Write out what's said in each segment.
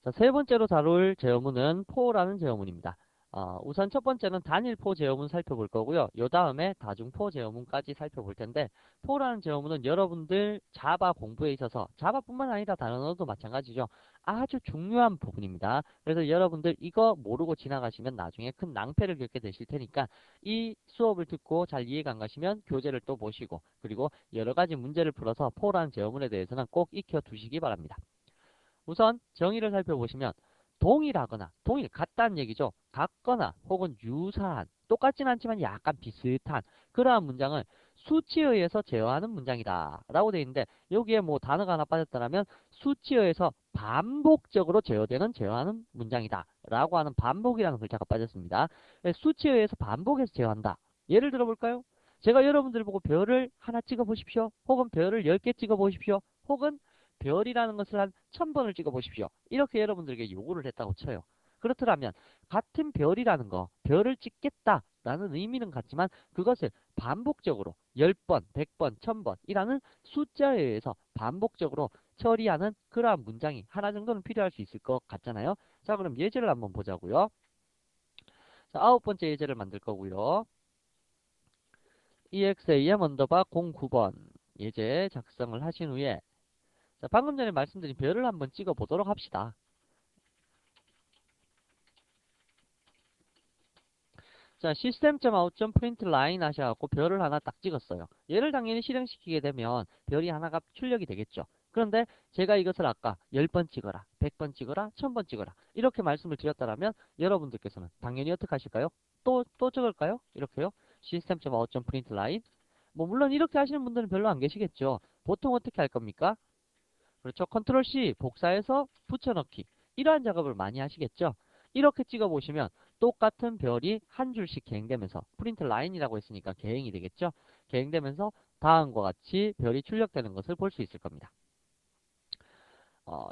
자, 세 번째로 다룰 제어문은 포라는 제어문입니다. 우선 첫 번째는 단일포 제어문 살펴볼 거고요. 요 다음에 다중포 제어문까지 살펴볼 텐데, 포라는 제어문은 여러분들 자바 공부에 있어서 자바뿐만 아니라 다른 언어도 마찬가지죠. 아주 중요한 부분입니다. 그래서 여러분들 이거 모르고 지나가시면 나중에 큰 낭패를 겪게 되실 테니까 이 수업을 듣고 잘 이해가 안 가시면 교재를 또 보시고, 그리고 여러 가지 문제를 풀어서 포라는 제어문에 대해서는 꼭 익혀 두시기 바랍니다. 우선 정의를 살펴보시면 동일하거나 같다는 얘기죠. 같거나 혹은 유사한, 똑같진 않지만 약간 비슷한 그러한 문장을 수치에 의해서 제어하는 문장이다 라고 되어 있는데, 여기에 뭐 단어가 하나 빠졌다면 수치에 의해서 반복적으로 제어하는 문장이다 라고 하는 반복이라는 글자가 빠졌습니다. 수치에 의해서 반복해서 제어한다. 예를 들어 볼까요? 제가 여러분들 보고 별을 하나 찍어 보십시오, 혹은 별을 10개 찍어 보십시오, 혹은 별이라는 것을 한 1000번을 찍어 보십시오, 이렇게 여러분들에게 요구를 했다고 쳐요. 그렇더라면 같은 별이라는 거, 별을 찍겠다라는 의미는 같지만 그것을 반복적으로 10번, 100번, 1000번이라는 숫자에 의해서 반복적으로 처리하는 그러한 문장이 하나 정도는 필요할 수 있을 것 같잖아요. 자, 그럼 예제를 한번 보자고요. 자, 아홉 번째 예제를 만들 거고요. exam 언더바 09번 예제 작성을 하신 후에, 자, 방금 전에 말씀드린 별을 한번 찍어 보도록 합시다. 자, system.out.println 하셔갖고 별을 하나 딱 찍었어요. 얘를 당연히 실행시키게 되면 별이 하나가 출력이 되겠죠. 그런데 제가 이것을 아까 10번 찍어라, 100번 찍어라, 1000번 찍어라 이렇게 말씀을 드렸다면 여러분들께서는 당연히 어떻게 하실까요? 또 적을까요? 이렇게요. system.out.println. 뭐 물론 이렇게 하시는 분들은 별로 안 계시겠죠. 보통 어떻게 할 겁니까? 그렇죠. 컨트롤 C 복사해서 붙여넣기, 이러한 작업을 많이 하시겠죠. 이렇게 찍어보시면 똑같은 별이 한 줄씩 개행되면서, 프린트 라인이라고 했으니까 개행이 되겠죠. 개행되면서 다음과 같이 별이 출력되는 것을 볼 수 있을 겁니다.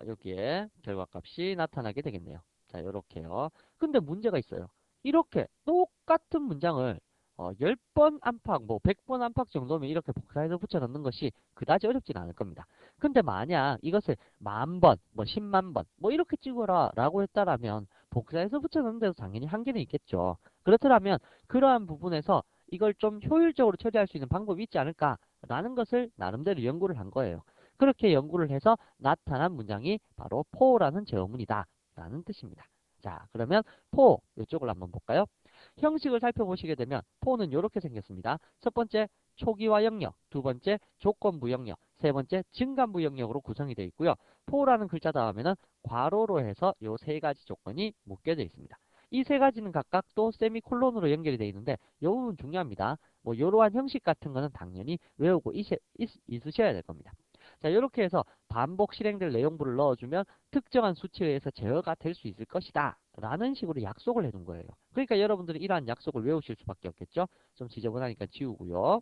여기에 결과값이 나타나게 되겠네요. 자, 요렇게요. 근데 문제가 있어요. 이렇게 똑같은 문장을 10번 안팎, 뭐 100번 안팎 정도면 이렇게 복사해서 붙여넣는 것이 그다지 어렵진 않을 겁니다. 근데 만약 이것을 10,000번, 뭐 100,000번, 뭐 이렇게 찍어라 라고 했다라면 복사해서 붙여넣는 데도 당연히 한계는 있겠죠. 그렇더라면 그러한 부분에서 이걸 좀 효율적으로 처리할 수 있는 방법이 있지 않을까라는 것을 나름대로 연구를 한 거예요. 그렇게 연구를 해서 나타난 문장이 바로 포라는 제어문이다 라는 뜻입니다. 자, 그러면 포 이쪽을 한번 볼까요? 형식을 살펴보시게 되면 포는 이렇게 생겼습니다. 첫 번째 초기화 영역, 두 번째 조건부 영역, 세 번째 증가부 영역으로 구성이 되어 있고요. 포라는 글자 다음에는 괄호로 해서 이 세 가지 조건이 묶여져 있습니다. 이 세 가지는 각각 또 세미콜론으로 연결이 되어 있는데 이 부분 중요합니다. 뭐 이러한 형식 같은 거는 당연히 외우고 있으셔야 될 겁니다. 자, 이렇게 해서 반복 실행될 내용부를 넣어주면 특정한 수치에 의해서 제어가 될 수 있을 것이다 라는 식으로 약속을 해둔 거예요. 그러니까 여러분들은 이러한 약속을 외우실 수밖에 없겠죠. 좀 지저분하니까 지우고요.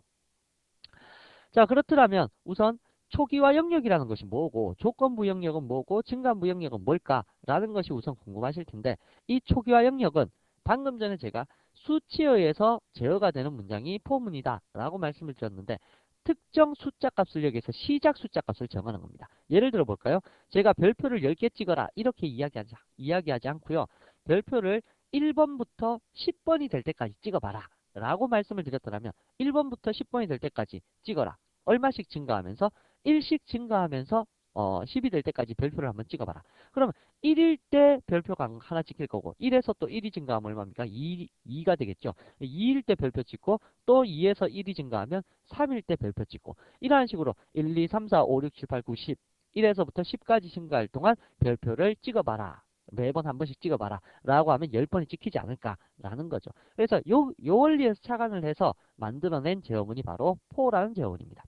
자, 그렇더라면 우선 초기화 영역이라는 것이 뭐고, 조건부 영역은 뭐고, 증가부 영역은 뭘까라는 것이 우선 궁금하실 텐데, 이 초기화 영역은 방금 전에 제가 수치에 의해서 제어가 되는 문장이 포문이다 라고 말씀을 드렸는데, 특정 숫자 값을 여기서 시작 숫자 값을 정하는 겁니다. 예를 들어 볼까요? 제가 별표를 10개 찍어라 이렇게 이야기하지 않고요. 별표를 1번부터 10번이 될 때까지 찍어봐라 라고 말씀을 드렸더라면 1번부터 10번이 될 때까지 찍어라. 얼마씩 증가하면서 1씩 증가하면서 10이 될 때까지 별표를 한번 찍어봐라. 그러면 1일 때 별표가 하나 찍힐 거고 1에서 또 1이 증가하면 얼마입니까? 2가 되겠죠. 2일 때 별표 찍고 또 2에서 1이 증가하면 3일 때 별표 찍고, 이러한 식으로 1, 2, 3, 4, 5, 6, 7, 8, 9, 10 1에서부터 10까지 증가할 동안 별표를 찍어봐라. 매번 한 번씩 찍어봐라 라고 하면 10번이 찍히지 않을까라는 거죠. 그래서 요 원리에서 착안을 해서 만들어낸 제어문이 바로 포라는 제어문입니다.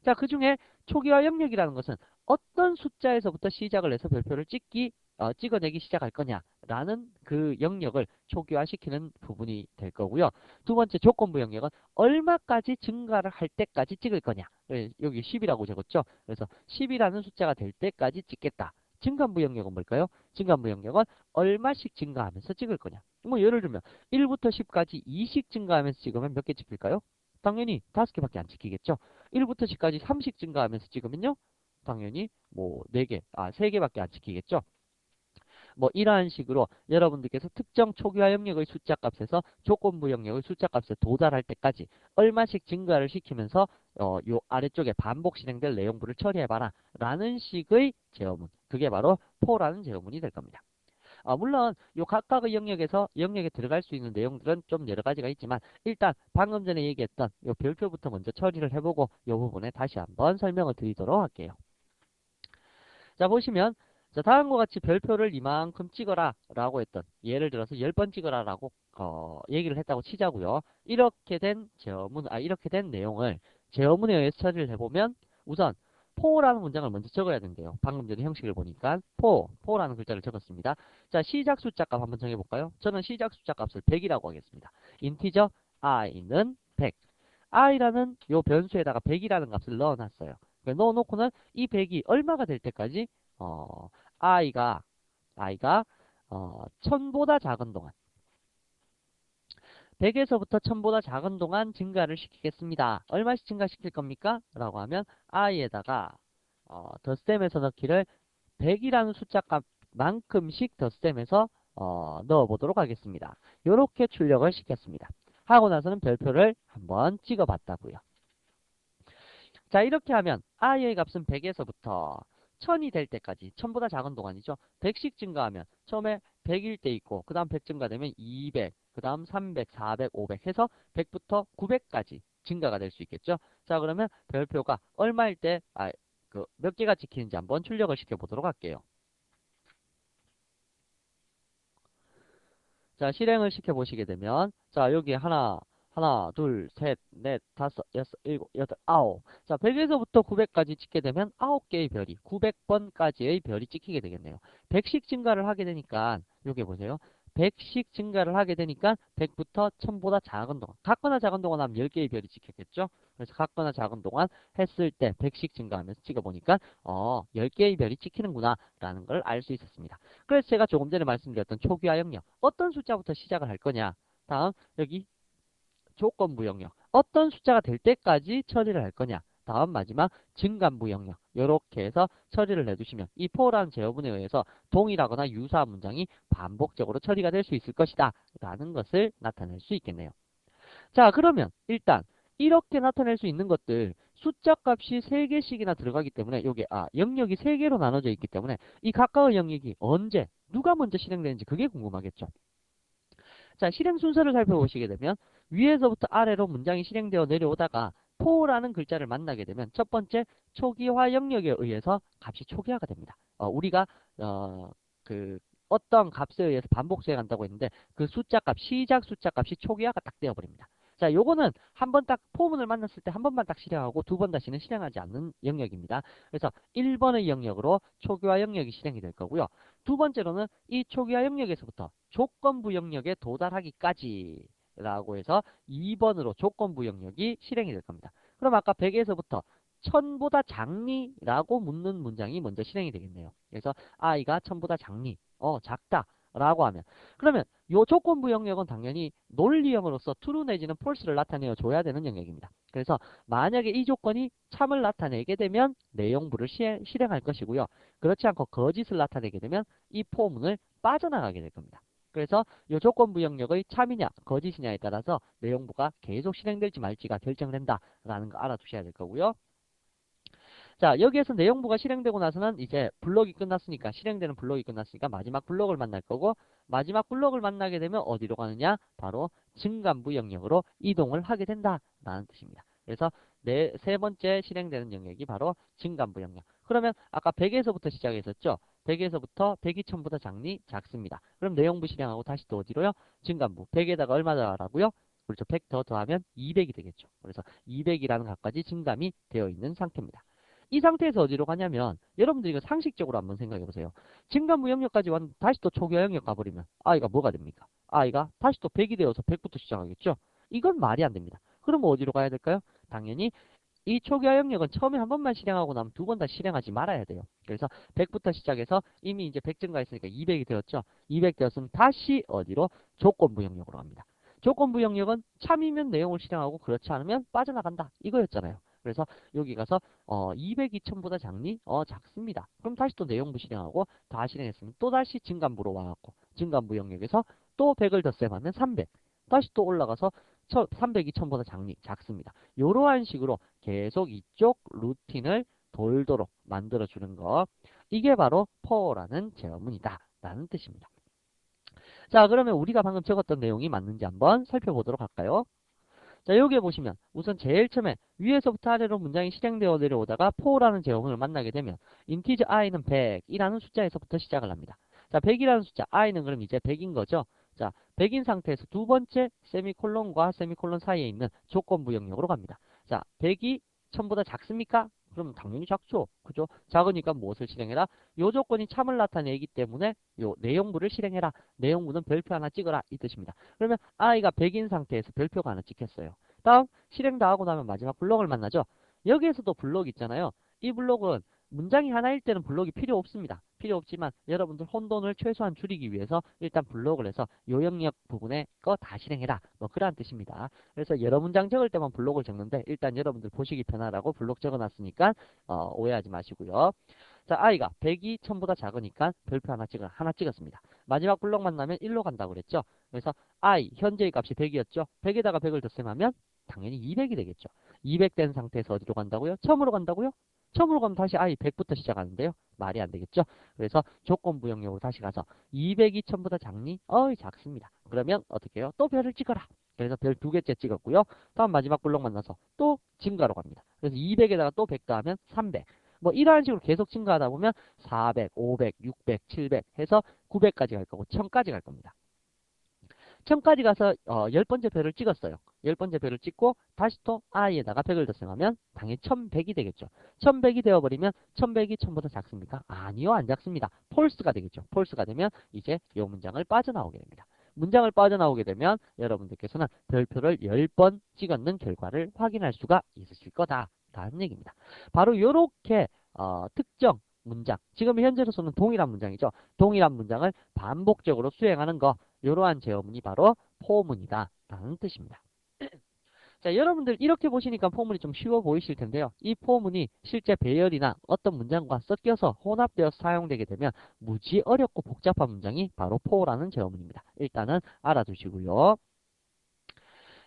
자, 그 중에 초기화 영역이라는 것은 어떤 숫자에서부터 시작을 해서 별표를 찍어내기 시작할 거냐라는 그 영역을 초기화시키는 부분이 될 거고요. 두 번째 조건부 영역은 얼마까지 증가를 할 때까지 찍을 거냐. 여기 10이라고 적었죠. 그래서 10이라는 숫자가 될 때까지 찍겠다. 증가부 영역은 뭘까요? 증가부 영역은 얼마씩 증가하면서 찍을 거냐. 뭐 예를 들면 1부터 10까지 2씩 증가하면서 찍으면 몇 개 찍힐까요? 당연히 5개밖에 안 찍히겠죠. 1부터 10까지 3씩 증가하면서 찍으면요. 당연히 뭐 4개, 3개밖에 안 찍히겠죠. 뭐 이러한 식으로 여러분들께서 특정 초기화 영역의 숫자 값에서 조건부 영역의 숫자 값에 도달할 때까지 얼마씩 증가를 시키면서 요 아래쪽에 반복 실행될 내용부를 처리해봐라 라는 식의 제어문, 그게 바로 포라는 제어문이 될 겁니다. 물론 요 각각의 영역에 들어갈 수 있는 내용들은 좀 여러 가지가 있지만 일단 방금 전에 얘기했던 요 별표부터 먼저 처리를 해보고 요 부분에 다시 한번 설명을 드리도록 할게요. 자, 보시면 자, 다음과 같이 별표를 이만큼 찍어라 라고 했던, 예를 들어서 10번 찍어라 라고 얘기를 했다고 치자고요. 이렇게 된 이렇게 된 내용을 제어문에 의해서 처리를 해보면 우선 포라는 문장을 먼저 적어야 된대요. 방금 전에 형식을 보니까 포라는 글자를 적었습니다. 자, 시작 숫자 값 한번 정해볼까요? 저는 시작 숫자 값을 100이라고 하겠습니다. 인티저 i는 100. i라는 요 변수에다가 100이라는 값을 넣어놨어요. 넣어놓고는 이 100이 얼마가 될 때까지 어, i가 1000보다 작은 동안 100에서부터 1000보다 작은 동안 증가를 시키겠습니다. 얼마씩 증가시킬 겁니까? 라고 하면 i에다가 덧셈에서 넣기를 100이라는 숫자 값만큼씩 덧셈에서 넣어보도록 하겠습니다. 이렇게 출력을 시켰습니다. 하고 나서는 별표를 한번 찍어봤다고요. 자, 이렇게 하면 i의 값은 100에서부터 1000이 될 때까지, 1000보다 작은 동안이죠. 100씩 증가하면 처음에 100일 때 있고 그 다음 100 증가되면 200, 그 다음 300, 400, 500 해서 100부터 900까지 증가가 될 수 있겠죠. 자, 그러면 별표가 얼마일 때 몇 개가 찍히는지 한번 출력을 시켜보도록 할게요. 자, 실행을 시켜보시게 되면, 자, 여기 하나, 둘, 셋, 넷, 다섯, 여섯, 일곱, 여덟, 아홉. 자, 100에서부터 900까지 찍게 되면 9개의 별이, 900번까지의 별이 찍히게 되겠네요. 100씩 증가를 하게 되니까, 여기 보세요. 100씩 증가를 하게 되니까 100부터 1000보다 작은 동안, 같거나 작은 동안 하면 10개의 별이 찍혔겠죠? 그래서 같거나 작은 동안 했을 때 100씩 증가하면서 찍어보니까, 10개의 별이 찍히는구나, 라는 걸 알 수 있었습니다. 그래서 제가 조금 전에 말씀드렸던 초기화 영역, 어떤 숫자부터 시작을 할 거냐. 다음 여기 조건부 영역, 어떤 숫자가 될 때까지 처리를 할 거냐. 다음 마지막 증간부 영역, 이렇게 해서 처리를 해두시면 이 포라는 제어문에 의해서 동일하거나 유사한 문장이 반복적으로 처리가 될 수 있을 것이다 라는 것을 나타낼 수 있겠네요. 자, 그러면 일단 이렇게 나타낼 수 있는 것들, 숫자 값이 3개씩이나 들어가기 때문에 요게 영역이 3개로 나눠져 있기 때문에 이 각각의 영역이 언제 누가 먼저 실행되는지 그게 궁금하겠죠. 자, 실행 순서를 살펴보시게 되면 위에서부터 아래로 문장이 실행되어 내려오다가 포라는 글자를 만나게 되면 첫 번째 초기화 영역에 의해서 값이 초기화가 됩니다. 우리가 그 어떤 값에 의해서 반복 수행한다고 했는데 그 숫자 값, 시작 숫자 값이 초기화가 딱 되어버립니다. 자, 요거는 한 번 딱 포문을 만났을 때 한 번만 딱 실행하고 두 번 다시는 실행하지 않는 영역입니다. 그래서 1번의 영역으로 초기화 영역이 실행이 될 거고요. 두 번째로는 이 초기화 영역에서부터 조건부 영역에 도달하기까지 라고 해서 2번으로 조건부 영역이 실행이 될 겁니다. 그럼 아까 100에서부터 1000보다 작니? 라고 묻는 문장이 먼저 실행이 되겠네요. 그래서 i가 1000보다 작니? 작다. 라고 하면 그러면 이 조건부 영역은 당연히 논리형으로서 true 내지는 false를 나타내어 줘야 되는 영역입니다. 그래서 만약에 이 조건이 참을 나타내게 되면 내용부를 실행할 것이고요. 그렇지 않고 거짓을 나타내게 되면 이 포문을 빠져나가게 될 겁니다. 그래서 이 조건부 영역의 참이냐 거짓이냐에 따라서 내용부가 계속 실행될지 말지가 결정된다라는 거 알아두셔야 될 거고요. 자, 여기에서 내용부가 실행되고 나서는 이제 블록이 끝났으니까, 실행되는 블록이 끝났으니까 마지막 블록을 만날 거고, 마지막 블록을 만나게 되면 어디로 가느냐? 바로 증간부 영역으로 이동을 하게 된다라는 뜻입니다. 그래서 세 번째 실행되는 영역이 바로 증간부 영역. 그러면 아까 100에서부터 시작했었죠? 100에서부터 100이 1000보다 작니? 작습니다. 그럼 내용부 실행하고 다시 또 어디로요? 증간부. 100에다가 얼마 더하라고요? 그렇죠. 100 더 더하면 200이 되겠죠. 그래서 200이라는 값까지 증감이 되어 있는 상태입니다. 이 상태에서 어디로 가냐면 여러분들이 이거 상식적으로 한번 생각해 보세요. 증가무 영역까지 왔는데 다시 또 초기화 영역 가버리면 i가 뭐가 됩니까? i가 다시 또 100이 되어서 100부터 시작하겠죠? 이건 말이 안 됩니다. 그럼 어디로 가야 될까요? 당연히 이 초기화 영역은 처음에 한 번만 실행하고 나면 두 번 다 실행하지 말아야 돼요. 그래서 100부터 시작해서 이미 이제 100 증가했으니까 200이 되었죠? 200 되었으면 다시 어디로? 조건부 영역으로 갑니다. 조건부 영역은 참이면 내용을 실행하고 그렇지 않으면 빠져나간다. 이거였잖아요. 그래서 여기 가서 200이 1000보다 작니? 작습니다. 그럼 다시 또 내용부 실행하고 다 실행했으면 또 다시 증간부로 와갖고 증간부 영역에서 또 100을 덧셈하면 300. 다시 또 올라가서 300이 1000보다 작니? 작습니다. 이러한 식으로 계속 이쪽 루틴을 돌도록 만들어주는 거. 이게 바로 for라는 제어문이다 라는 뜻입니다. 자, 그러면 우리가 방금 적었던 내용이 맞는지 한번 살펴보도록 할까요? 자, 여기에 보시면 우선 제일 처음에 위에서부터 아래로 문장이 실행되어 내려오다가 for라는 제어문을 만나게 되면 integer i는 100이라는 숫자에서부터 시작을 합니다. 자, 100이라는 숫자, i는 그럼 이제 100인 거죠. 자, 100인 상태에서 두 번째 세미콜론과 세미콜론 사이에 있는 조건부 영역으로 갑니다. 자, 100이 1000보다 작습니까? 그럼 당연히 작죠. 그죠? 작으니까 무엇을 실행해라? 요 조건이 참을 나타내기 때문에 요 내용부를 실행해라. 내용부는 별표 하나 찍어라. 이 뜻입니다. 그러면 i가 100인 상태에서 별표가 하나 찍혔어요. 다음 실행 다 하고 나면 마지막 블록을 만나죠. 여기에서도 블록 있잖아요. 이 블록은 문장이 하나일 때는 블록이 필요 없습니다. 필요 없지만 여러분들 혼돈을 최소한 줄이기 위해서 일단 블록을 해서 요 영역 부분에 거 다 실행해라. 뭐 그러한 뜻입니다. 그래서 여러 문장 적을 때만 블록을 적는데 일단 여러분들 보시기 편하라고 블록 적어놨으니까 오해하지 마시고요. 자, i가 100이 1000보다 작으니까 별표 하나 찍었습니다. 마지막 블록 만나면 1로 간다고 그랬죠. 그래서 i 현재의 값이 100이었죠. 100에다가 100을 덧셈하면 당연히 200이 되겠죠. 200 된 상태에서 어디로 간다고요? 1000으로 간다고요? 1000으로 가면 다시 i 100부터 시작하는데요. 말이 안 되겠죠. 그래서 조건부 영역으로 다시 가서 200이 1000보다 작니? 작습니다. 그러면 어떻게 해요? 또 별을 찍어라. 그래서 별 두 개째 찍었고요. 다음 마지막 블록 만나서 또 증가로 갑니다. 그래서 200에다가 또 100 더하면 300. 뭐 이러한 식으로 계속 증가하다 보면 400, 500, 600, 700 해서 900까지 갈 거고 1000까지 갈 겁니다. 1000까지 가서 10번째 별을 찍었어요. 10번째 별을 찍고 다시 또 i에다가 100을 덧셈하면 당연히 1100이 되겠죠. 1100이 되어버리면 1100이 1000보다 작습니까? 아니요, 안 작습니다. 폴스가 되겠죠. 폴스가 되면 이제 이 문장을 빠져나오게 됩니다. 문장을 빠져나오게 되면 여러분들께서는 별표를 10번 찍었는 결과를 확인할 수가 있으실 거다 라는 얘기입니다. 바로 이렇게 특정 문장, 지금 현재로서는 동일한 문장이죠. 동일한 문장을 반복적으로 수행하는 거, 이러한 제어문이 바로 포문이다 라는 뜻입니다. 자, 여러분들 이렇게 보시니까 포문이 좀 쉬워 보이실 텐데요. 이 포문이 실제 배열이나 어떤 문장과 섞여서 혼합되어서 사용되게 되면 무지 어렵고 복잡한 문장이 바로 포라는 제어문입니다. 일단은 알아두시고요.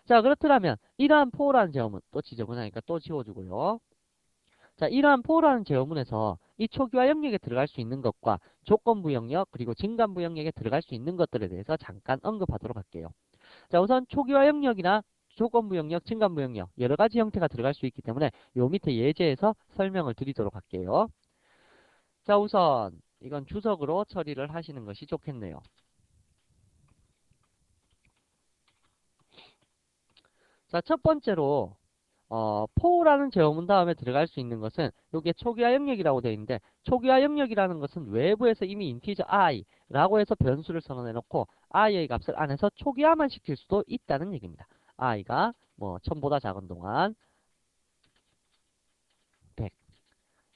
자, 그렇더라면 이러한 포라는 제어문 또 지저분하니까 또 지워주고요. 자, 이러한 포라는 제어문에서 이 초기화 영역에 들어갈 수 있는 것과 조건부 영역 그리고 증간부 영역에 들어갈 수 있는 것들에 대해서 잠깐 언급하도록 할게요. 자, 우선 초기화 영역이나 조건부 영역, 증간부 영역 여러 가지 형태가 들어갈 수 있기 때문에 요 밑에 예제에서 설명을 드리도록 할게요. 자, 우선 이건 주석으로 처리를 하시는 것이 좋겠네요. 자, 첫 번째로 포라는 제어문 다음에 들어갈 수 있는 것은 여기에 초기화 영역이라고 되어 있는데 초기화 영역이라는 것은 외부에서 이미 인티저 i라고 해서 변수를 선언해 놓고 i의 값을 안에서 초기화만 시킬 수도 있다는 얘기입니다. i가 뭐 1000보다 작은 동안 100.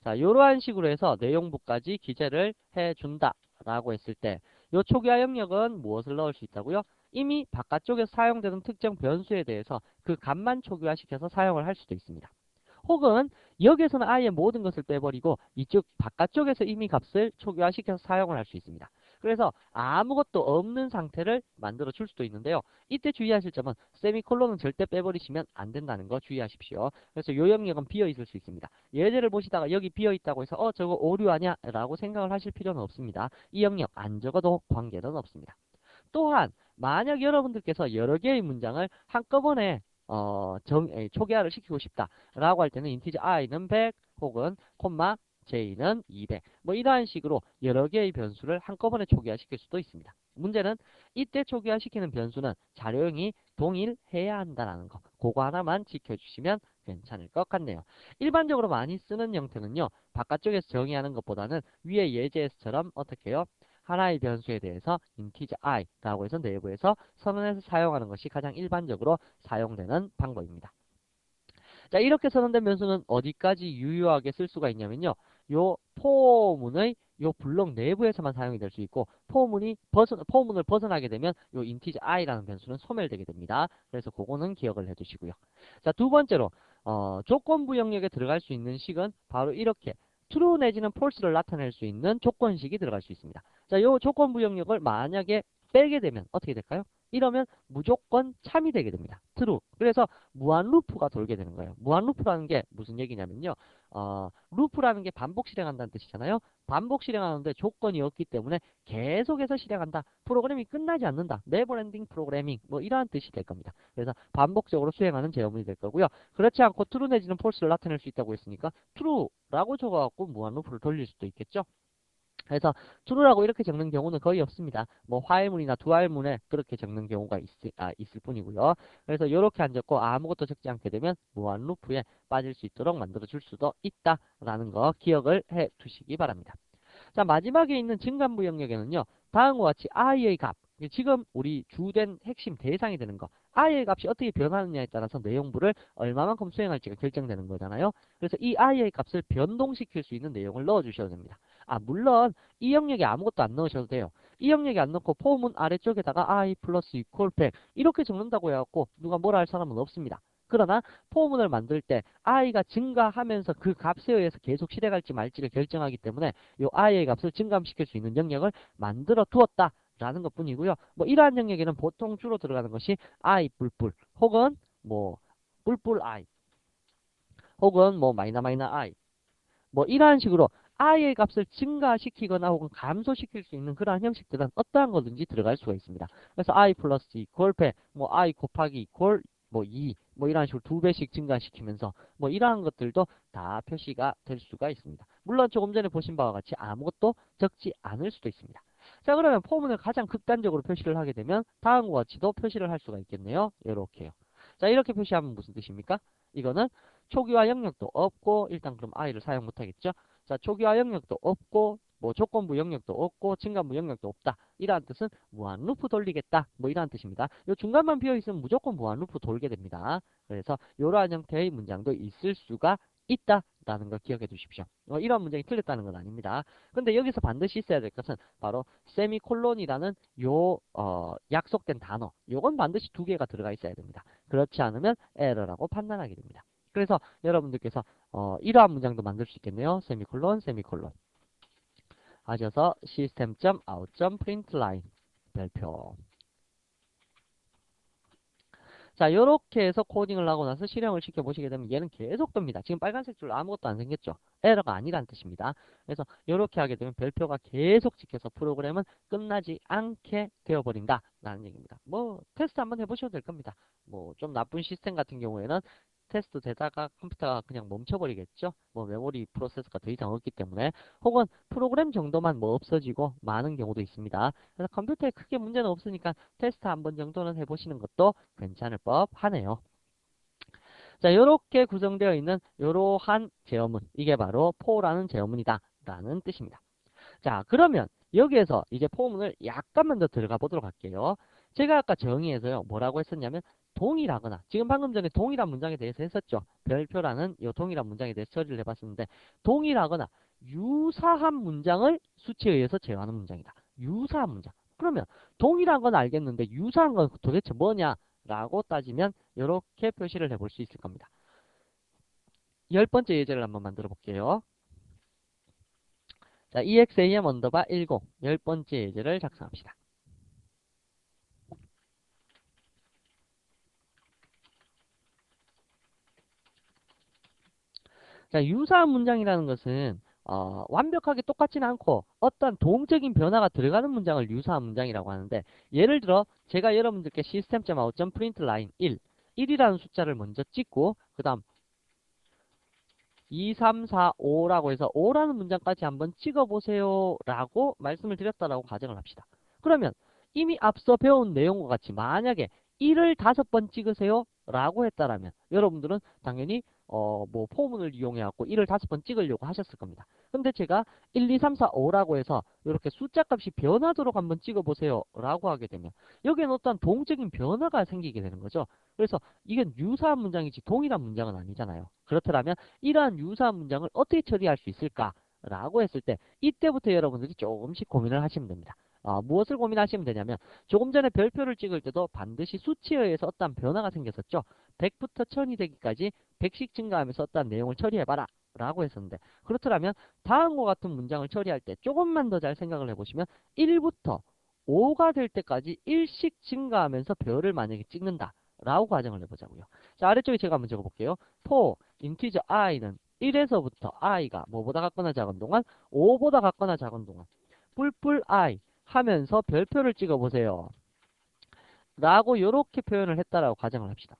자, 이러한 식으로 해서 내용부까지 기재를 해준다 라고 했을 때 이 초기화 영역은 무엇을 넣을 수 있다고요? 이미 바깥쪽에서 사용되는 특정 변수에 대해서 그 값만 초기화시켜서 사용을 할 수도 있습니다. 혹은 여기에서는 아예 모든 것을 빼버리고 이쪽 바깥쪽에서 이미 값을 초기화시켜서 사용을 할 수 있습니다. 그래서 아무것도 없는 상태를 만들어 줄 수도 있는데요. 이때 주의하실 점은 세미콜론은 절대 빼버리시면 안 된다는 거 주의하십시오. 그래서 요 영역은 비어 있을 수 있습니다. 예제를 보시다가 여기 비어 있다고 해서 저거 오류 아니야? 라고 생각을 하실 필요는 없습니다. 이 영역 안 적어도 관계는 없습니다. 또한 만약 여러분들께서 여러 개의 문장을 한꺼번에 초기화를 시키고 싶다라고 할 때는 인티저 i는 100 혹은 콤마 j는 200 뭐 이러한 식으로 여러 개의 변수를 한꺼번에 초기화시킬 수도 있습니다. 문제는 이때 초기화시키는 변수는 자료형이 동일해야 한다는 거. 그거 하나만 지켜주시면 괜찮을 것 같네요. 일반적으로 많이 쓰는 형태는요. 바깥쪽에서 정의하는 것보다는 위에 예제에서처럼 어떻게 해요? 하나의 변수에 대해서 integer i라고 해서 내부에서 선언해서 사용하는 것이 가장 일반적으로 사용되는 방법입니다. 자, 이렇게 선언된 변수는 어디까지 유효하게 쓸 수가 있냐면요. 요 포문의 요 블록 내부에서만 사용이 될 수 있고 포문을 벗어나게 되면 요 integer i라는 변수는 소멸되게 됩니다. 그래서 그거는 기억을 해두시고요. 자, 두 번째로 조건부 영역에 들어갈 수 있는 식은 바로 이렇게 true 내지는 false를 나타낼 수 있는 조건식이 들어갈 수 있습니다. 자, 요 조건부 영역을 만약에 빼게 되면 어떻게 될까요? 이러면 무조건 참이 되게 됩니다. true. 그래서 무한 루프가 돌게 되는 거예요. 무한 루프라는 게 무슨 얘기냐면요. 루프라는 게 반복 실행한다는 뜻이잖아요. 반복 실행하는데 조건이 없기 때문에 계속해서 실행한다. 프로그램이 끝나지 않는다. 네버엔딩 프로그래밍 뭐 이러한 뜻이 될 겁니다. 그래서 반복적으로 수행하는 제어문이 될 거고요. 그렇지 않고 true 내지는 false를 나타낼 수 있다고 했으니까 true라고 적어갖고 무한 루프를 돌릴 수도 있겠죠. 그래서 true라고 이렇게 적는 경우는 거의 없습니다. 뭐 화해문이나 두할문에 그렇게 적는 경우가 있을 뿐이고요. 그래서 이렇게 안 적고 아무것도 적지 않게 되면 무한 루프에 빠질 수 있도록 만들어 줄 수도 있다라는 거 기억을 해 두시기 바랍니다. 자, 마지막에 있는 증간부 영역에는요. 다음과 같이 i의 값, 지금 우리 주된 핵심 대상이 되는 거, i의 값이 어떻게 변하느냐에 따라서 내용부를 얼마만큼 수행할지가 결정되는 거잖아요. 그래서 이 i의 값을 변동시킬 수 있는 내용을 넣어주셔도 됩니다. 물론 이 영역에 아무것도 안 넣으셔도 돼요. 이 영역에 안 넣고 포문 아래쪽에다가 i 플러스 이퀄 100 이렇게 적는다고 해갖고 누가 뭐라 할 사람은 없습니다. 그러나 포문을 만들 때 i가 증가하면서 그 값에 의해서 계속 실행할지 말지를 결정하기 때문에 이 i의 값을 증감시킬 수 있는 영역을 만들어 두었다라는 것 뿐이고요. 뭐 이러한 영역에는 보통 주로 들어가는 것이 i 뿔뿔 혹은 뭐 뿔뿔 i 혹은 뭐 마이너 마이너 i 뭐 이러한 식으로 i의 값을 증가시키거나 혹은 감소시킬 수 있는 그러한 형식들은 어떠한 거든지 들어갈 수가 있습니다. 그래서 i 플러스 이퀄 100, 뭐 i 곱하기 이퀄 뭐 2, 뭐 이런 식으로 2배씩 증가시키면서 뭐 이러한 것들도 다 표시가 될 수가 있습니다. 물론 조금 전에 보신 바와 같이 아무것도 적지 않을 수도 있습니다. 자, 그러면 포문을 가장 극단적으로 표시를 하게 되면 다음과 같이도 표시를 할 수가 있겠네요. 이렇게요. 자, 이렇게 표시하면 무슨 뜻입니까? 이거는 초기화 영역도 없고 일단 그럼 i를 사용 못하겠죠. 자, 초기화 영역도 없고 뭐 조건부 영역도 없고 증가부 영역도 없다. 이러한 뜻은 무한 루프 돌리겠다. 뭐 이러한 뜻입니다. 이 중간만 비어 있으면 무조건 무한 루프 돌게 됩니다. 그래서 이러한 형태의 문장도 있을 수가 있다라는 걸 기억해 두십시오. 이런 문장이 틀렸다는 건 아닙니다. 근데 여기서 반드시 있어야 될 것은 바로 세미콜론이라는 요 약속된 단어. 요건 반드시 두 개가 들어가 있어야 됩니다. 그렇지 않으면 에러라고 판단하게 됩니다. 그래서 여러분들께서 이러한 문장도 만들 수 있겠네요. 세미콜론, 세미콜론. 하셔서 system.out.println 별표. 자, 요렇게 해서 코딩을 하고 나서 실행을 시켜보시게 되면 얘는 계속 뜹니다. 지금 빨간색 줄로 아무것도 안 생겼죠? 에러가 아니란 뜻입니다. 그래서 요렇게 하게 되면 별표가 계속 찍혀서 프로그램은 끝나지 않게 되어버린다. 라는 얘기입니다. 뭐 테스트 한번 해보셔도 될 겁니다. 뭐 좀 나쁜 시스템 같은 경우에는 테스트 되다가 컴퓨터가 그냥 멈춰버리겠죠? 뭐 메모리 프로세서가 더 이상 없기 때문에 혹은 프로그램 정도만 뭐 없어지고 많은 경우도 있습니다. 그래서 컴퓨터에 크게 문제는 없으니까 테스트 한 번 정도는 해보시는 것도 괜찮을 법 하네요. 자, 이렇게 구성되어 있는 이러한 제어문, 이게 바로 포라는 제어문이다 라는 뜻입니다. 자, 그러면 여기에서 이제 포문을 약간만 더 들어가 보도록 할게요. 제가 아까 정의에서요, 뭐라고 했었냐면 동일하거나, 지금 방금 전에 동일한 문장에 대해서 했었죠. 별표라는 이 동일한 문장에 대해서 처리를 해봤었는데, 동일하거나 유사한 문장을 수치에 의해서 제어하는 문장이다. 유사한 문장. 그러면 동일한 건 알겠는데 유사한 건 도대체 뭐냐? 라고 따지면 이렇게 표시를 해볼 수 있을 겁니다. 10번째 예제를 한번 만들어 볼게요. 자, exam 언더바 10, 10번째 예제를 작성합시다. 자, 유사한 문장이라는 것은 완벽하게 똑같지는 않고 어떤 동적인 변화가 들어가는 문장을 유사한 문장이라고 하는데, 예를 들어 제가 여러분들께 system.out.println 1, 1이라는 숫자를 먼저 찍고 그 다음 2, 3, 4, 5라고 해서 5라는 문장까지 한번 찍어보세요 라고 말씀을 드렸다라고 가정을 합시다. 그러면 이미 앞서 배운 내용과 같이 만약에 1을 5번 찍으세요 라고 했다라면 여러분들은 당연히 뭐 포문을 이용해 갖고 1을 5번 찍으려고 하셨을 겁니다. 근데 제가 1, 2, 3, 4, 5라고 해서 이렇게 숫자 값이 변하도록 한번 찍어보세요 라고 하게 되면 여기에는 어떤 동적인 변화가 생기게 되는 거죠. 그래서 이건 유사한 문장이지 동일한 문장은 아니잖아요. 그렇다면 이러한 유사한 문장을 어떻게 처리할 수 있을까라고 했을 때 이때부터 여러분들이 조금씩 고민을 하시면 됩니다. 무엇을 고민하시면 되냐면 조금 전에 별표를 찍을 때도 반드시 수치에 의해서 어떠한 변화가 생겼었죠. 100부터 1000이 되기까지 100씩 증가하면서 어떠한 내용을 처리해봐라 라고 했었는데, 그렇더라면 다음과 같은 문장을 처리할 때 조금만 더 잘 생각을 해보시면 1부터 5가 될 때까지 1씩 증가하면서 별을 만약에 찍는다 라고 가정을 해보자고요. 자, 아래쪽에 제가 한번 적어볼게요. for integer i는 1에서부터 i가 뭐보다 같거나 작은 동안 5보다 같거나 작은 동안 뿔뿔 i 하면서 별표를 찍어보세요 라고 이렇게 표현을 했다라고 가정을 합시다.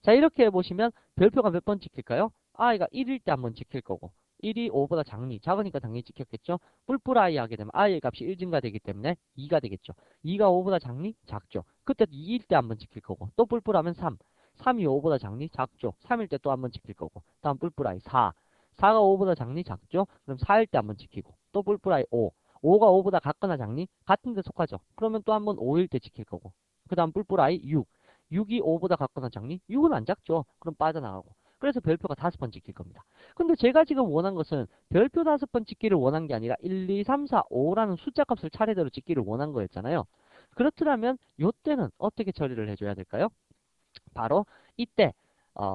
자, 이렇게 해보시면 별표가 몇 번 찍힐까요? i가 1일 때 한 번 찍힐 거고 1이 5보다 작으니까 당연히 찍혔겠죠. 뿔뿔 i 하게 되면 i의 값이 1 증가되기 때문에 2가 되겠죠. 2가 5보다 작죠. 그때 2일 때 한 번 찍힐 거고 또 뿔뿔하면 3, 3이 5보다 작죠. 3일 때 또 한 번 찍힐 거고 다음 뿔뿔 i 4, 4가 5보다 작죠. 그럼 4일 때 한 번 찍히고 또 뿔뿔 i 5, 5가 5보다 같거나 같은 데 속하죠. 그러면 또 한 번 5일 때 찍힐 거고 그 다음 뿔뿔 i 6, 6이 5보다 같거나 6은 안 작죠. 그럼 빠져나가고. 그래서 별표가 5번 찍힐 겁니다. 근데 제가 지금 원한 것은 별표 5번 찍기를 원한 게 아니라 1, 2, 3, 4, 5라는 숫자 값을 차례대로 찍기를 원한 거였잖아요. 그렇더라면 이때는 어떻게 처리를 해줘야 될까요? 바로 이때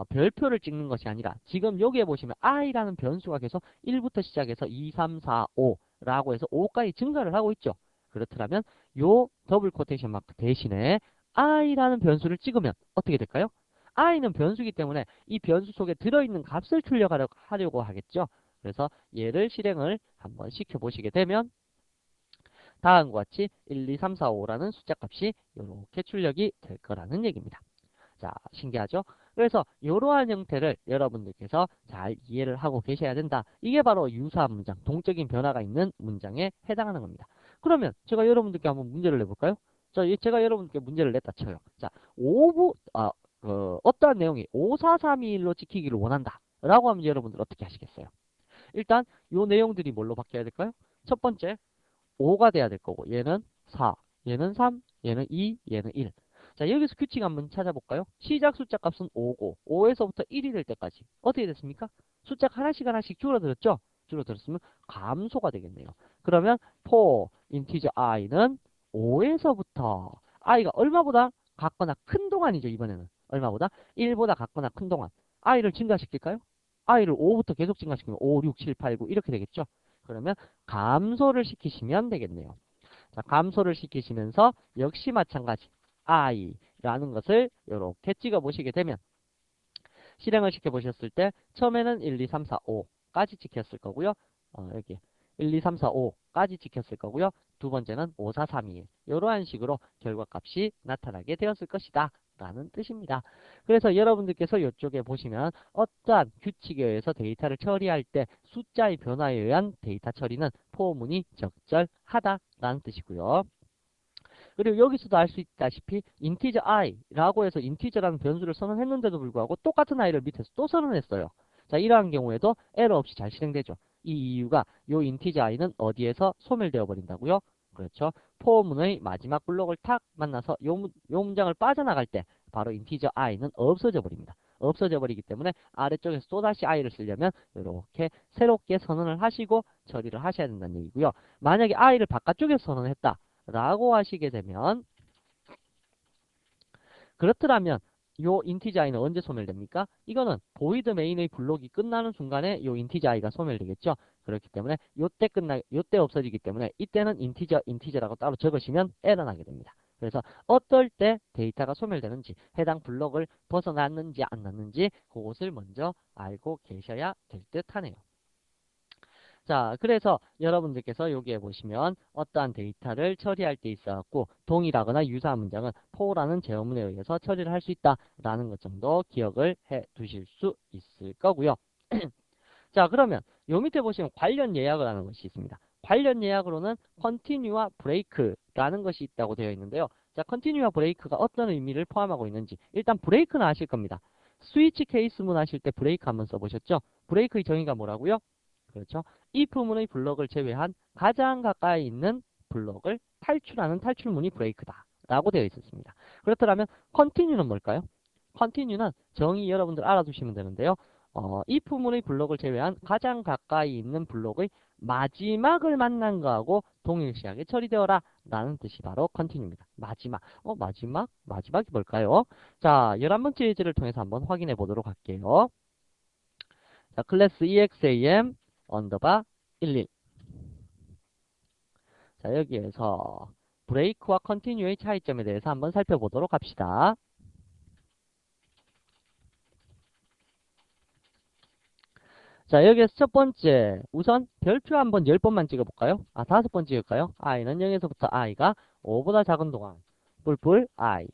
별표를 찍는 것이 아니라 지금 여기에 보시면 i라는 변수가 계속 1부터 시작해서 2, 3, 4, 5라고 해서 5까지 증가를 하고 있죠. 그렇더라면 요 더블 코테이션 마크 대신에 i라는 변수를 찍으면 어떻게 될까요? i는 변수이기 때문에 이 변수 속에 들어있는 값을 출력하려고 하겠죠. 그래서 얘를 실행을 한번 시켜보시게 되면 다음과 같이 1, 2, 3, 4, 5라는 숫자 값이 이렇게 출력이 될 거라는 얘기입니다. 자, 신기하죠? 그래서 이러한 형태를 여러분들께서 잘 이해를 하고 계셔야 된다. 이게 바로 유사한 문장, 동적인 변화가 있는 문장에 해당하는 겁니다. 그러면 제가 여러분들께 한번 문제를 내볼까요? 자, 제가 여러분께 문제를 냈다 쳐요. 자, 어떠한 내용이 54321로 찍히기를 원한다. 라고 하면 여러분들 어떻게 하시겠어요? 일단 이 내용들이 뭘로 바뀌어야 될까요? 첫 번째, 5가 돼야 될 거고 얘는 4, 얘는 3, 얘는 2, 얘는 1. 자, 여기서 규칙 한번 찾아볼까요? 시작 숫자 값은 5고 5에서부터 1이 될 때까지 어떻게 됐습니까? 숫자가 하나씩 줄어들었죠? 줄어들었으면 감소가 되겠네요. 그러면 for integer i는 5에서부터 i가 얼마보다 같거나 큰 동안이죠. 이번에는 얼마보다? 1보다 같거나 큰 동안 i를 증가시킬까요? i를 5부터 계속 증가시키면 5, 6, 7, 8, 9 이렇게 되겠죠? 그러면 감소를 시키시면 되겠네요. 자, 감소를 시키시면서 역시 마찬가지 i라는 것을 이렇게 찍어 보시게 되면 실행을 시켜 보셨을 때 처음에는 1, 2, 3, 4, 5까지 찍혔을 거고요. 여기 1, 2, 3, 4, 5까지 찍혔을 거고요. 두 번째는 5, 4, 3, 2, 1 이러한 식으로 결과값이 나타나게 되었을 것이다 라는 뜻입니다. 그래서 여러분들께서 이쪽에 보시면 어떠한 규칙에 의해서 데이터를 처리할 때 숫자의 변화에 의한 데이터 처리는 포문이 적절하다라는 뜻이고요. 그리고 여기서도 알 수 있다시피 인티저 i라고 해서 인티저라는 변수를 선언했는데도 불구하고 똑같은 i를 밑에서 또 선언했어요. 자, 이러한 경우에도 에러 없이 잘 실행되죠. 이 이유가 요 인티저 i는 어디에서 소멸되어 버린다고요? 그렇죠. 포문의 마지막 블록을 탁 만나서 요 문장을 빠져나갈 때 바로 인티저 i는 없어져 버립니다. 없어져 버리기 때문에 아래쪽에서 또다시 i를 쓰려면 이렇게 새롭게 선언을 하시고 처리를 하셔야 된다는 얘기고요. 만약에 i를 바깥쪽에서 선언했다 라고 하시게 되면 그렇더라면 요 인티저 i는 언제 소멸됩니까? 이거는 보이드 메인의 블록이 끝나는 순간에 요 인티저 i가 소멸되겠죠. 그렇기 때문에 요때 없어지기 때문에 이때는 인티저라고 따로 적으시면 에러 나게 됩니다. 그래서 어떨 때 데이터가 소멸되는지 해당 블록을 벗어났는지 안 났는지 그것을 먼저 알고 계셔야 될 듯 하네요. 자, 그래서 여러분들께서 여기에 보시면 어떠한 데이터를 처리할 때 있어갖고 동일하거나 유사한 문장은 for라는 제어문에 의해서 처리를 할 수 있다라는 것 정도 기억을 해 두실 수 있을 거고요. 자, 그러면 요 밑에 보시면 관련 예약을 하는 것이 있습니다. 관련 예약으로는 continue와 break라는 것이 있다고 되어 있는데요. 자, continue와 break가 어떤 의미를 포함하고 있는지 일단 break는 아실 겁니다. 스위치 케이스문 하실 때 break 한번 써보셨죠? break의 정의가 뭐라고요? 그렇죠. if문의 블럭을 제외한 가장 가까이 있는 블럭을 탈출하는 탈출문이 브레이크다 라고 되어 있었습니다. 그렇다면 continue는 뭘까요? continue는 정의 여러분들 알아두시면 되는데요. if문의 블럭을 제외한 가장 가까이 있는 블럭의 마지막을 만난 거하고 동일시하게 처리되어라 라는 뜻이 바로 continue입니다. 마지막. 마지막? 마지막이 뭘까요? 자, 11번째 예제를 통해서 한번 확인해 보도록 할게요. 자, 클래스 exam 언더바 11. 자, 여기에서 브레이크와 컨티뉴의 차이점에 대해서 한번 살펴보도록 합시다. 자, 여기에서 첫 번째, 우선 별표 한번 10번만 찍어볼까요? 5번 찍을까요? i는 0에서부터 i가 5보다 작은 동안 뿔뿔 i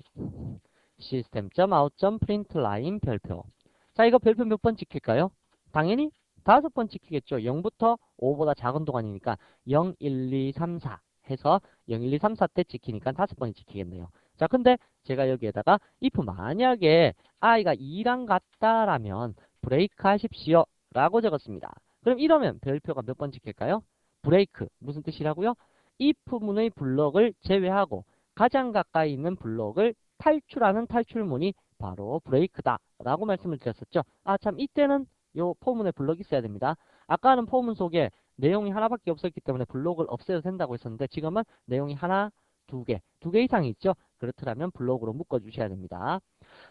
system.out.println 별표. 자, 이거 별표 몇 번 찍힐까요? 당연히 5번 찍히겠죠. 0부터 5보다 작은 동안이니까 0, 1, 2, 3, 4 해서 0, 1, 2, 3, 4 때 찍히니까 5번이 찍히겠네요. 자, 근데 제가 여기에다가 if 만약에 i가 2랑 같다라면 브레이크 하십시오 라고 적었습니다. 그럼 이러면 별표가 몇 번 찍힐까요? 브레이크 무슨 뜻이라고요? if문의 블록을 제외하고 가장 가까이 있는 블록을 탈출하는 탈출문이 바로 브레이크다 라고 말씀을 드렸었죠. 참 이때는 요 포문에 블록이 있어야 됩니다. 아까는 포문 속에 내용이 하나밖에 없었기 때문에 블록을 없애도 된다고 했었는데 지금은 내용이 하나, 두 개 이상이 있죠. 그렇더라면 블록으로 묶어주셔야 됩니다.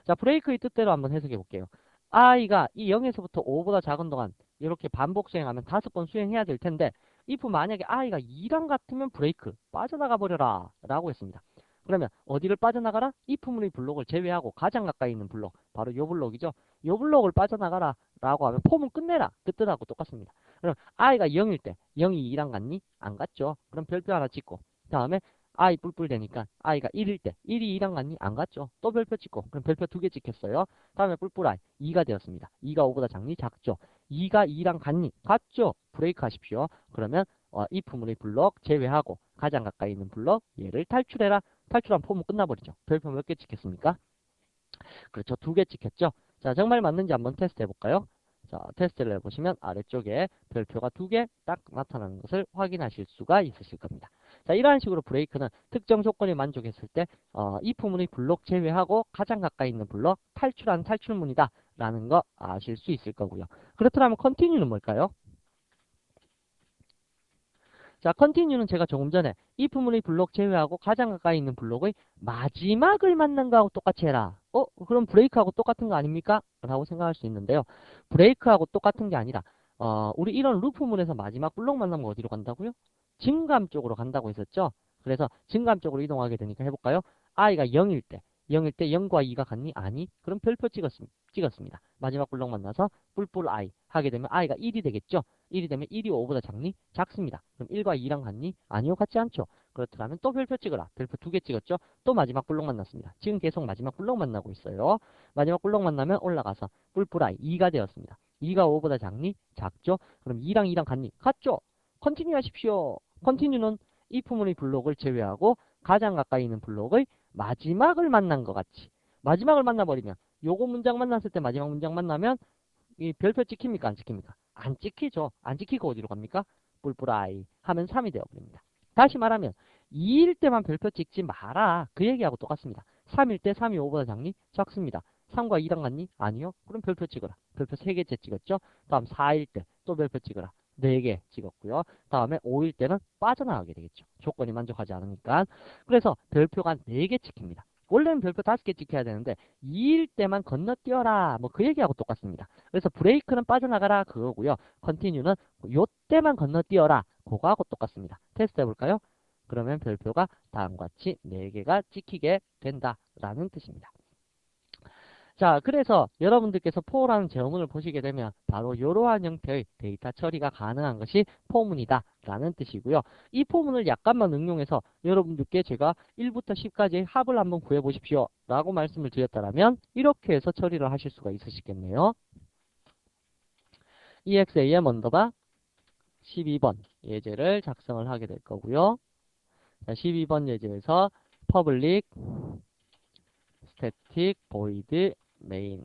자, 브레이크의 뜻대로 한번 해석해 볼게요. i가 이 0에서부터 5보다 작은 동안 이렇게 반복 수행하면 5번 수행해야 될 텐데 if 만약에 i가 2랑 같으면 브레이크 빠져나가 버려라 라고 했습니다. 그러면 어디를 빠져나가라? if문의 블록을 제외하고 가장 가까이 있는 블록 바로 요 블록이죠. 요 블록을 빠져나가라 라고 하면 폼은 끝내라 그 뜻하고 똑같습니다. 그럼 i가 0일 때 0이 2랑 같니? 안 같죠. 그럼 별표 하나 찍고 다음에 i 뿔뿔 되니까 i가 1일 때 1이 2랑 같니? 안 같죠. 또 별표 찍고 그럼 별표 2개 찍혔어요. 다음에 뿔뿔 i 2가 되었습니다. 2가 5보다 작니? 작죠. 2가 2랑 같니? 같죠. 브레이크 하십시오. 그러면 if문의 블록 제외하고 가장 가까이 있는 블록 얘를 탈출해라. 탈출한 폼은 끝나버리죠. 별표 몇 개 찍혔습니까? 그렇죠. 2개 찍혔죠. 자, 정말 맞는지 한번 테스트 해볼까요? 자, 테스트를 해보시면 아래쪽에 별표가 2개 딱 나타나는 것을 확인하실 수가 있으실 겁니다. 자, 이러한 식으로 브레이크는 특정 조건에 만족했을 때 이 부문의 블록 제외하고 가장 가까이 있는 블록 탈출한 탈출문이다 라는 거 아실 수 있을 거고요. 그렇다면 컨티뉴는 뭘까요? 자, 컨티뉴는 제가 조금 전에 if 문의 블록 제외하고 가장 가까이 있는 블록의 마지막을 만난 거하고 똑같이 해라. 그럼 브레이크하고 똑같은 거 아닙니까? 라고 생각할 수 있는데요. 브레이크하고 똑같은 게 아니라 우리 이런 루프문에서 마지막 블록 만나면 어디로 간다고요? 증감 쪽으로 간다고 했었죠. 그래서 증감 쪽으로 이동하게 되니까 해볼까요? i가 0일 때 0과 2가 같니? 아니. 그럼 별표 찍었습니다. 마지막 블록 만나서 뿔뿔 i 하게 되면 i가 1이 되겠죠. 1이 되면 1이 5보다 작니? 작습니다. 그럼 1과 2랑 같니? 아니요, 같지 않죠. 그렇다면 또 별표 찍어라. 별표 2개 찍었죠? 또 마지막 블록 만났습니다. 지금 계속 마지막 블록 만나고 있어요. 마지막 블록 만나면 올라가서 뿔뿔 i 2가 되었습니다. 2가 5보다 작니? 작죠? 그럼 2랑 같니? 같죠? 컨티뉴 하십시오. 컨티뉴는 이 부문의 블록을 제외하고 가장 가까이 있는 블록의 마지막을 만난 것 같이. 마지막을 만나버리면 요거 문장 만났을 때 마지막 문장 만나면 이 별표 찍힙니까? 안 찍힙니까? 안 찍히죠. 안 찍히고 어디로 갑니까? 뿔뿔아이 하면 3이 되어버립니다. 다시 말하면 2일 때만 별표 찍지 마라. 그 얘기하고 똑같습니다. 3일 때 3이 5보다 작니? 작습니다. 3과 2랑 같니? 아니요. 그럼 별표 찍어라. 별표 3개째 찍었죠? 다음 4일 때 또 별표 찍어라. 4개 찍었고요. 다음에 5일 때는 빠져나가게 되겠죠. 조건이 만족하지 않으니까. 그래서 별표가 4개 찍힙니다. 원래는 별표 5개 찍혀야 되는데 2일 때만 건너뛰어라. 뭐 그 얘기하고 똑같습니다. 그래서 브레이크는 빠져나가라 그거고요. 컨티뉴는 요 때만 건너뛰어라. 그거하고 똑같습니다. 테스트 해볼까요? 그러면 별표가 다음과 같이 4개가 찍히게 된다라는 뜻입니다. 자, 그래서 여러분들께서 포라는 제어문을 보시게 되면 바로 이러한 형태의 데이터 처리가 가능한 것이 포문이다 라는 뜻이고요. 이 포문을 약간만 응용해서 여러분들께 제가 1부터 10까지 합을 한번 구해 보십시오 라고 말씀을 드렸다면 이렇게 해서 처리를 하실 수가 있으시겠네요. exam 언더바 12번 예제를 작성을 하게 될 거고요. 자, 12번 예제에서 public static void main.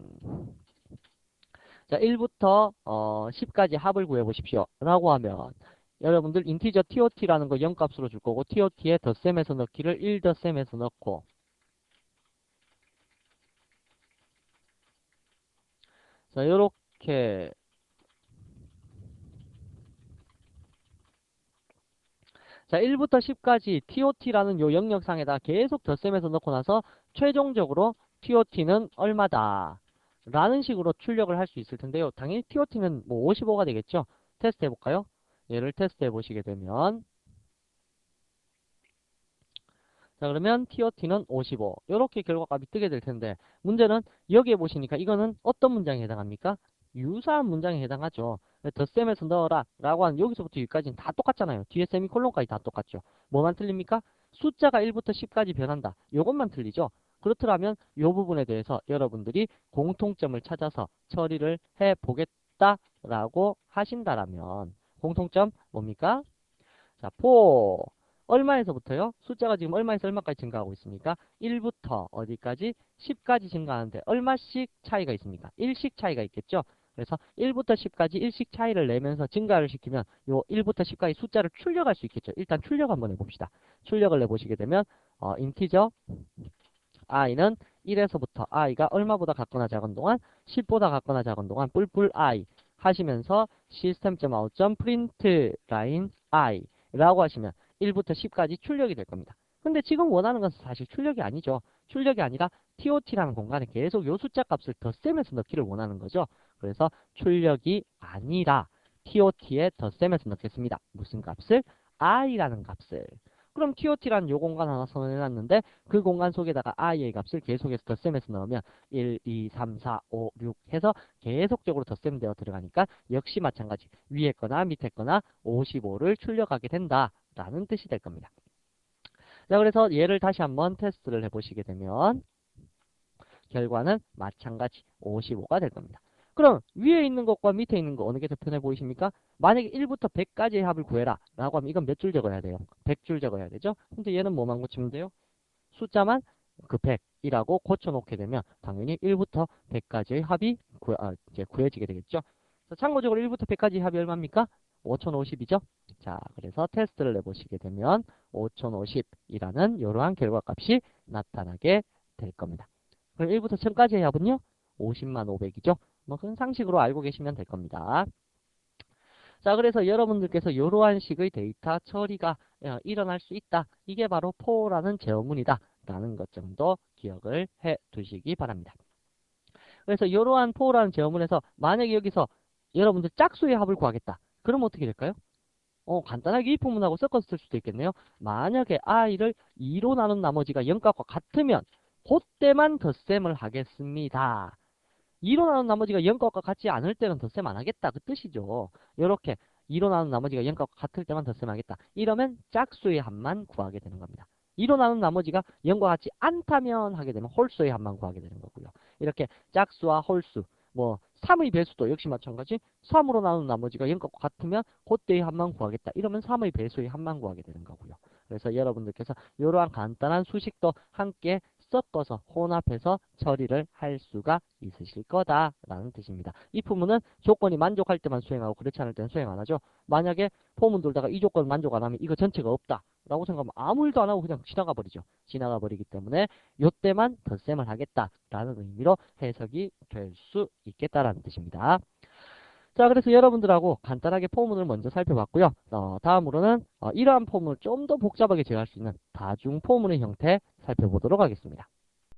자, 1부터 10까지 합을 구해 보십시오 라고 하면 여러분들 인티저 TOT라는 거 0값으로 줄 거고 TOT에 덧셈에서 넣기를 1덧셈에서 넣고 자, 요렇게 자, 1부터 10까지 TOT라는 요 영역상에다 계속 덧셈해서 넣고 나서 최종적으로 TOT는 얼마다 라는 식으로 출력을 할 수 있을 텐데요. 당연히 TOT는 뭐 55가 되겠죠. 테스트 해볼까요? 얘를 테스트 해보시게 되면 자, 그러면 TOT는 55. 이렇게 결과값이 뜨게 될 텐데 문제는 여기에 보시니까 이거는 어떤 문장에 해당합니까? 유사한 문장에 해당하죠. 덧셈해서 넣어라 라고 하는 여기서부터 여기까지는 다 똑같잖아요. 뒤에 세미콜론까지 다 똑같죠. 뭐만 틀립니까? 숫자가 1부터 10까지 변한다. 이것만 틀리죠. 그렇더라면 이 부분에 대해서 여러분들이 공통점을 찾아서 처리를 해보겠다라고 하신다라면 공통점 뭡니까? 자, 포 얼마에서부터요? 숫자가 지금 얼마에서 얼마까지 증가하고 있습니까? 1부터 어디까지? 10까지 증가하는데 얼마씩 차이가 있습니까? 1씩 차이가 있겠죠? 그래서 1부터 10까지 1씩 차이를 내면서 증가를 시키면 요 1부터 10까지 숫자를 출력할 수 있겠죠? 일단 출력 한번 해봅시다. 출력을 내보시게 되면 인티저 i는 1에서부터 i가 얼마보다 같거나 작은 동안 10보다 같거나 작은 동안 뿔뿔 i 하시면서 system.out.print line i 라고 하시면 1부터 10까지 출력이 될 겁니다. 근데 지금 원하는 것은 사실 출력이 아니죠. 출력이 아니라 TOT라는 공간에 계속 요 숫자 값을 덧셈해서 넣기를 원하는 거죠. 그래서 출력이 아니라 TOT에 덧셈해서 넣겠습니다. 무슨 값을? i라는 값을. 그럼 TOT라는 요 공간 하나 선언해놨는데 그 공간 속에다가 i의 값을 계속해서 덧셈해서 넣으면 1, 2, 3, 4, 5, 6 해서 계속적으로 덧셈되어 들어가니까 역시 마찬가지 위에 거나 밑에 거나 55를 출력하게 된다라는 뜻이 될 겁니다. 자, 그래서 얘를 다시 한번 테스트를 해보시게 되면 결과는 마찬가지 55가 될 겁니다. 그럼 위에 있는 것과 밑에 있는 거 어느 게 더 편해 보이십니까? 만약에 1부터 100까지의 합을 구해라 라고 하면 이건 몇 줄 적어야 돼요? 100줄 적어야 되죠? 근데 얘는 뭐만 고치면 돼요? 숫자만 그 100이라고 고쳐놓게 되면 당연히 1부터 100까지의 합이 이제 구해지게 되겠죠? 참고적으로 1부터 100까지의 합이 얼마입니까? 5050이죠? 자, 그래서 테스트를 해보시게 되면 5050이라는 이러한 결과값이 나타나게 될 겁니다. 그럼 1부터 1000까지의 합은요? 50만 500이죠? 뭐 그런 상식으로 알고 계시면 될 겁니다. 자, 그래서 여러분들께서 이러한 식의 데이터 처리가 일어날 수 있다. 이게 바로 포라는 제어문이다. 라는 것 정도 기억을 해 두시기 바랍니다. 그래서 이러한 포라는 제어문에서 만약에 여기서 여러분들 짝수의 합을 구하겠다. 그럼 어떻게 될까요? 간단하게 이 부분하고 섞어서 쓸 수도 있겠네요. 만약에 i를 2로 나눈 나머지가 0값과 같으면 그때만 덧셈을 하겠습니다. 2로 나눈 나머지가 0값과 같지 않을 때는 덧셈 안 하겠다. 그 뜻이죠. 이렇게 2로 나눈 나머지가 0값과 같을 때만 덧셈 하겠다. 이러면 짝수의 합만 구하게 되는 겁니다. 2로 나눈 나머지가 0과 같지 않다면 하게 되면 홀수의 합만 구하게 되는 거고요. 이렇게 짝수와 홀수, 뭐 3의 배수도 역시 마찬가지 3으로 나눈 나머지가 0값과 같으면 그때의 합만 구하겠다. 이러면 3의 배수의 합만 구하게 되는 거고요. 그래서 여러분들께서 이러한 간단한 수식도 함께 섞어서 혼합해서 처리를 할 수가 있으실 거다라는 뜻입니다. 이 부분은 조건이 만족할 때만 수행하고 그렇지 않을 때는 수행 안 하죠. 만약에 포문 돌다가 이 조건 만족 안 하면 이거 전체가 없다 라고 생각하면 아무 일도 안 하고 그냥 지나가 버리죠. 지나가 버리기 때문에 요때만 덧셈을 하겠다라는 의미로 해석이 될 수 있겠다라는 뜻입니다. 자, 그래서 여러분들하고 간단하게 포문을 먼저 살펴봤고요. 다음으로는 이러한 포문을 좀 더 복잡하게 제어할 수 있는 다중 포문의 형태 살펴보도록 하겠습니다.